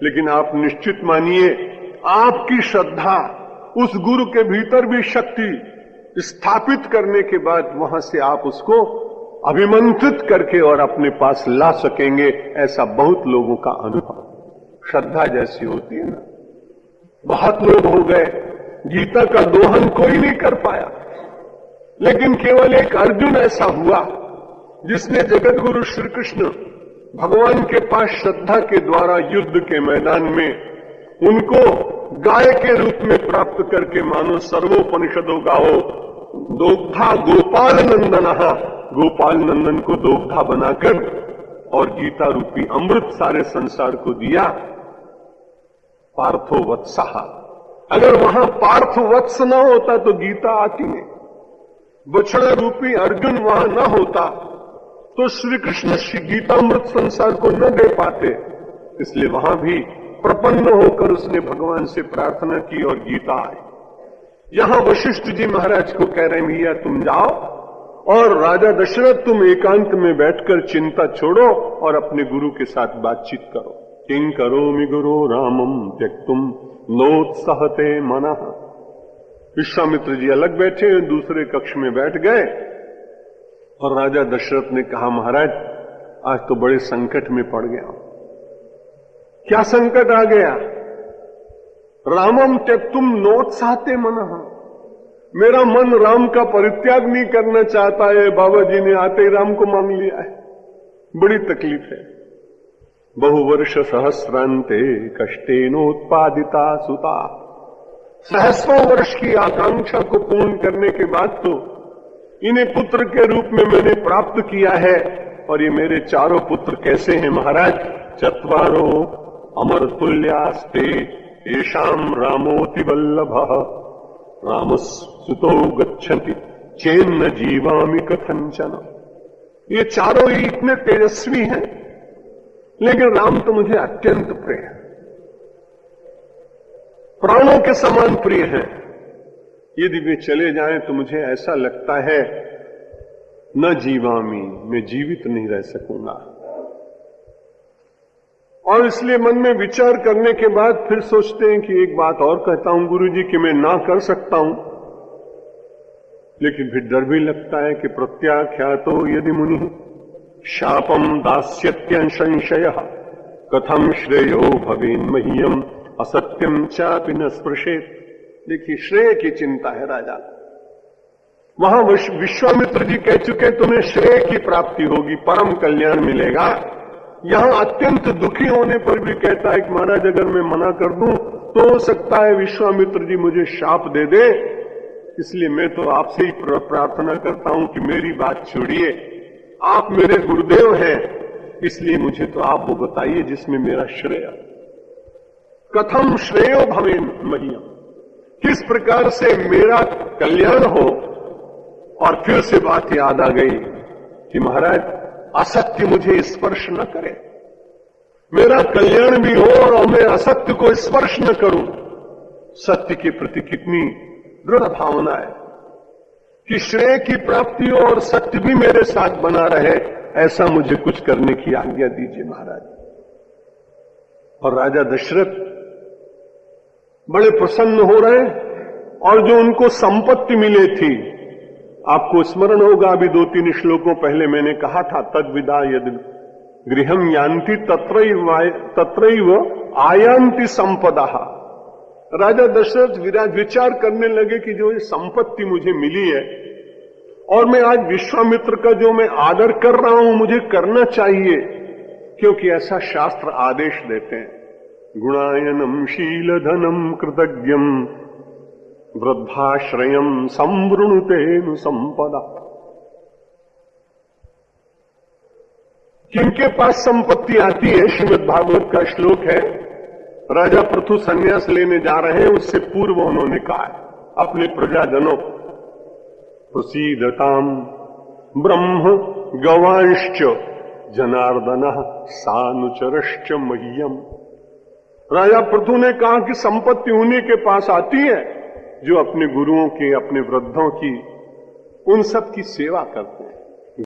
लेकिन आप निश्चित मानिए, आपकी श्रद्धा उस गुरु के भीतर भी शक्ति स्थापित करने के बाद वहां से आप उसको अभिमंत्रित करके और अपने पास ला सकेंगे। ऐसा बहुत लोगों का अनुभव श्रद्धा जैसी होती है ना। बहुत लोग हो गए, गीता का दोहन कोई नहीं कर पाया, लेकिन केवल एक अर्जुन ऐसा हुआ जिसने जगत गुरु श्री कृष्ण भगवान के पास श्रद्धा के द्वारा युद्ध के मैदान में उनको गाय के रूप में प्राप्त करके मानो सर्वोपनिषदों गाओ दोग्धा गोपाल नंदनहा, गोपाल नंदन को दोग्धा बनाकर और गीता रूपी अमृत सारे संसार को दिया। पार्थो वत्सहा, अगर वहां पार्थ वत्स न होता तो गीता आती नहीं। बछड़ा रूपी अर्जुन वहां न होता तो श्री कृष्ण श्री गीतामृत संसार को न दे पाते। इसलिए वहां भी प्रपन्न होकर उसने भगवान से प्रार्थना की और गीता आई। यहां वशिष्ठ जी महाराज को कह रहे हैं, भैया तुम जाओ और राजा दशरथ तुम एकांत में बैठकर चिंता छोड़ो और अपने गुरु के साथ बातचीत करो। किं करोमि गुरो रामम त्यक्तुम नोत्सहते मनः। विश्वामित्र जी अलग बैठे, दूसरे कक्ष में बैठ गए और राजा दशरथ ने कहा, महाराज आज तो बड़े संकट में पड़ गया। क्या संकट आ गया? रामम त्यक्तुम नोत्साहते मनः, मेरा मन राम का परित्याग नहीं करना चाहता है। बाबा जी ने आते ही राम को मांग लिया है, बड़ी तकलीफ है। बहुवर्ष सहस्रांते कष्टेनोत्पादिता सुता, सहस्रों वर्ष की आकांक्षा को पूर्ण करने के बाद तो इन्हें पुत्र के रूप में मैंने प्राप्त किया है। और ये मेरे चारों पुत्र कैसे हैं महाराज? चत्वारो अमर तुल्यास्ते येषाम रामोति वल्लभः रामसुतो गच्छति चेन्न जीवामि कथंचन। ये चारों ही इतने तेजस्वी हैं, लेकिन राम तो मुझे अत्यंत प्रिय है, प्राणों के समान प्रिय है। यदि वे चले जाएं तो मुझे ऐसा लगता है न जीवामी, मैं जीवित नहीं रह सकूंगा। और इसलिए मन में विचार करने के बाद फिर सोचते हैं कि एक बात और कहता हूं गुरुजी कि मैं ना कर सकता हूं, लेकिन फिर डर भी लगता है कि प्रत्याख्यातो यदि मुनि शापम दास्यत्यंशंशयः कथम श्रेयो भवेन् मह्यम असत्यम चापि न स्पृशेत। देखिए, श्रेय की चिंता है राजा। वहां विश्वामित्र जी कह चुके तुम्हें श्रेय की प्राप्ति होगी, परम कल्याण मिलेगा। यहां अत्यंत दुखी होने पर भी कहता है कि महाराज अगर मैं मना कर दूं तो हो सकता है विश्वामित्र जी मुझे शाप दे दे। इसलिए मैं तो आपसे ही प्रार्थना करता हूं कि मेरी बात छोड़िए, आप मेरे गुरुदेव हैं, इसलिए मुझे तो आप वो बताइए जिसमें मेरा श्रेय। कथम श्रेयो भवेन् मह्यम, किस प्रकार से मेरा कल्याण हो। और फिर से बात याद आ गई कि महाराज असत्य मुझे स्पर्श न करे, मेरा कल्याण भी हो और मैं असत्य को स्पर्श न करूं। सत्य के प्रति कितनी दृढ़ भावना है कि श्रेय की प्राप्ति हो और सत्य भी मेरे साथ बना रहे, ऐसा मुझे कुछ करने की आज्ञा दीजिए महाराज। और राजा दशरथ बड़े प्रसन्न हो रहे हैं। और जो उनको संपत्ति मिली थी, आपको स्मरण होगा अभी 2-3 श्लोकों पहले मैंने कहा था, तद विदा यदि गृहम यान्ति तत्रैव आयान्ति संपदा। राजा दशरथ विचार करने लगे कि जो ये संपत्ति मुझे मिली है और मैं आज विश्वामित्र का जो मैं आदर कर रहा हूं मुझे करना चाहिए, क्योंकि ऐसा शास्त्र आदेश देते हैं। गुणायनम शीलधनम कृतज्ञम वृद्धाश्रयम संवृणुतेनु संपदा। किनके पास संपत्ति आती है? श्रीमद् भागवत का श्लोक है, राजा पृथु संन्यास लेने जा रहे हैं, उससे पूर्व उन्होंने कहा अपने प्रजाजनों, प्रसीदताम ब्रह्म गवांश्च जनार्दनः सानुचरश्च मह्यम। राजा पृथु ने कहा कि संपत्ति उन्हीं के पास आती है जो अपने गुरुओं की, अपने वृद्धों की, उन सब की सेवा करते हैं।